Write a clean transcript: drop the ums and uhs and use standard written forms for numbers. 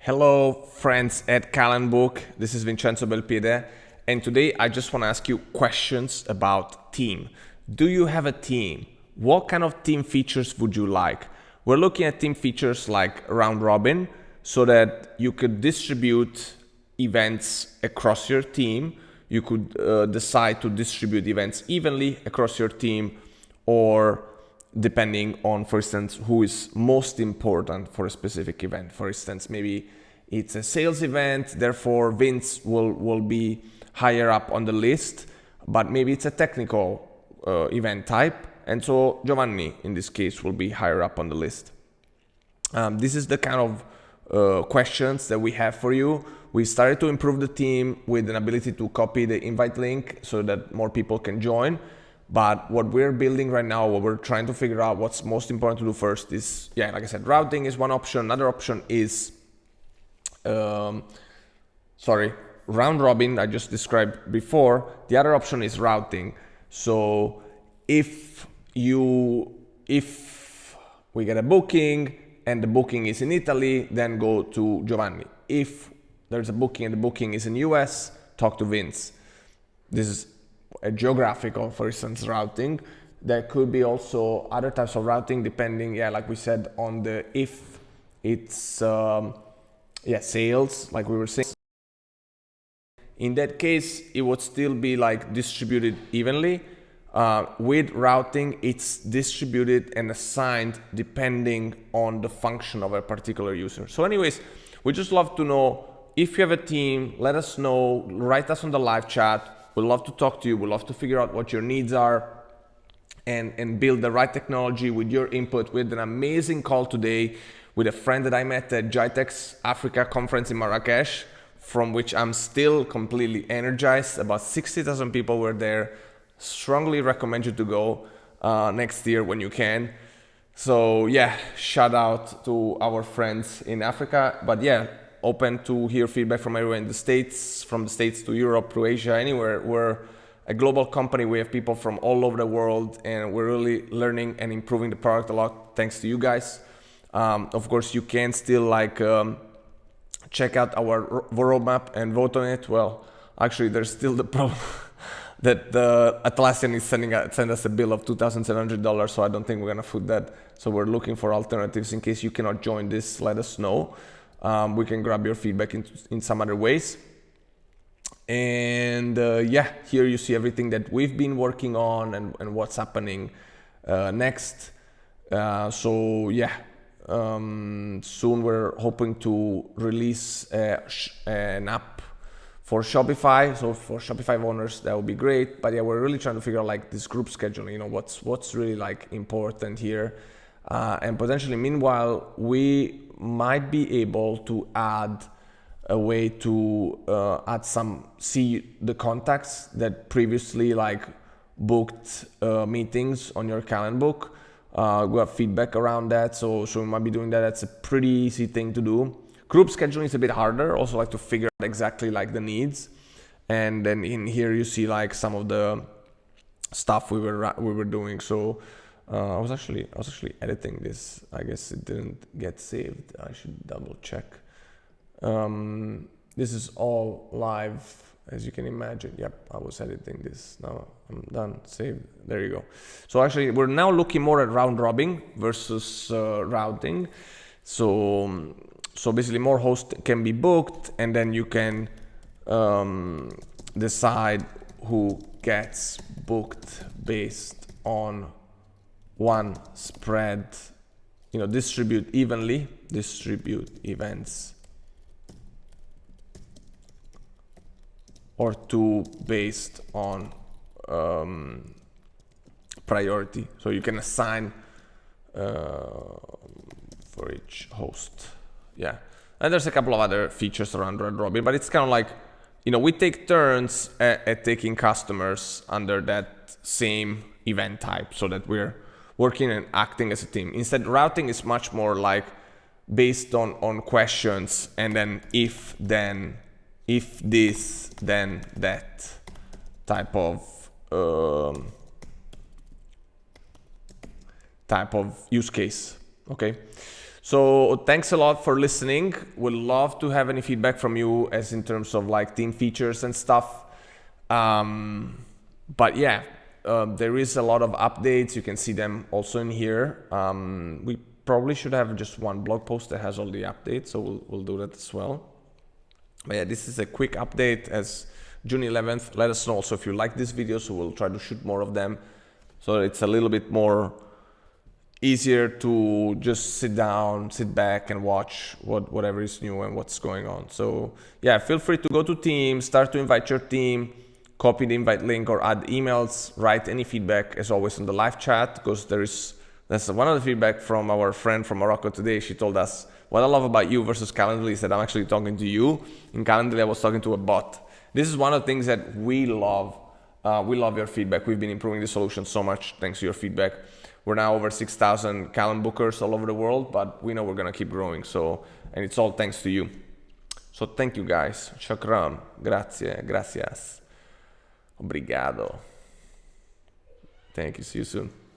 Hello, friends at Calendbook. This is Vincenzo Belpiede, and today I just want to ask you questions about team. Do you have a team? What kind of team features would you like? We're looking at team features like round robin, so that you could distribute events across your team. You could decide to distribute events evenly across your team, or depending on, for instance, who is most important for a specific event. For instance, maybe it's a sales event, therefore Vince will be higher up on the list, but maybe it's a technical event type, and so Giovanni, in this case, will be higher up on the list. This is the kind of questions that we have for you. We started to improve the team with an ability to copy the invite link so that more people can join. But what we're building right now, what we're trying to figure out what's most important to do first is, like I said, routing is one option. Another option is, round robin, I just described before. The other option is routing. So if we get a booking and the booking is in Italy, then go to Giovanni. If there's a booking and the booking is in US, talk to Vince. This is a geographical, for instance, routing. There could be also other types of routing depending, like we said, on the if it's sales, like we were saying. In that case, it would still be like distributed evenly. With routing, it's distributed and assigned depending on the function of a particular user. So anyways, we just love to know if you have a team, let us know, write us on the live chat. We'd love to talk to you. We'd love to figure out what your needs are and build the right technology with your input. We had an amazing call today with a friend that I met at GITEX Africa conference in Marrakesh, from which I'm still completely energized. About 60,000 people were there. Strongly recommend you to go next year when you can. So shout out to our friends in Africa. But open to hear feedback from everywhere in the States, from the States to Europe, to Asia, anywhere. We're a global company. We have people from all over the world, and we're really learning and improving the product a lot thanks to you guys. Of course, you can still check out our roadmap and vote on it. Well, actually, there's still the problem that Atlassian is send us a bill of $2,700, so I don't think we're gonna foot that. So we're looking for alternatives. In case you cannot join this, let us know. We can grab your feedback in some other ways. And here you see everything that we've been working on and what's happening next. Soon we're hoping to release an app for Shopify. So for Shopify owners, that would be great. But we're really trying to figure out this group scheduling, what's really important here. And potentially, meanwhile, we might be able to add a way to see the contacts that previously booked meetings on your Calendbook. We have feedback around that, so we might be doing that. That's a pretty easy thing to do. Group scheduling is a bit harder, also to figure out exactly the needs. And then in here you see some of the stuff we were doing. So I was actually editing this. I guess it didn't get saved. I should double check. This is all live, as you can imagine. Yep, I was editing this. Now I'm done. Saved. There you go. So actually, we're now looking more at round robin versus routing. So basically, more hosts can be booked, and then you can decide who gets booked based on one spread, distribute events, or two based on priority. So you can assign for each host. And there's a couple of other features around round robin, but it's kind of we take turns at taking customers under that same event type, so that we're working and acting as a team. Instead, routing is much more based on questions, and then if this, then that type of use case. Okay, So thanks a lot for listening. Would love to have any feedback from you as in terms of like team features and stuff. But yeah, there is a lot of updates. You can see them also in here. We probably should have just one blog post that has all the updates, so we'll do that as well. But yeah, this is a quick update as June 11th. Let us know also if you like this video, so we'll try to shoot more of them. So it's a little bit more easier to just sit down, sit back and watch whatever is new and what's going on. So yeah, feel free to go to Teams, start to invite your team, copy the invite link or add emails, write any feedback as always in the live chat, because that's one of the feedback from our friend from Morocco today. She told us, what I love about you versus Calendly is that I'm actually talking to you. In Calendly, I was talking to a bot. This is one of the things that we love. We love your feedback. We've been improving the solution so much thanks to your feedback. We're now over 6,000 Calendbookers all over the world, but we know we're going to keep growing. So, and it's all thanks to you. So thank you guys. Shukran. Grazie. Gracias. Obrigado. Thank you. See you soon.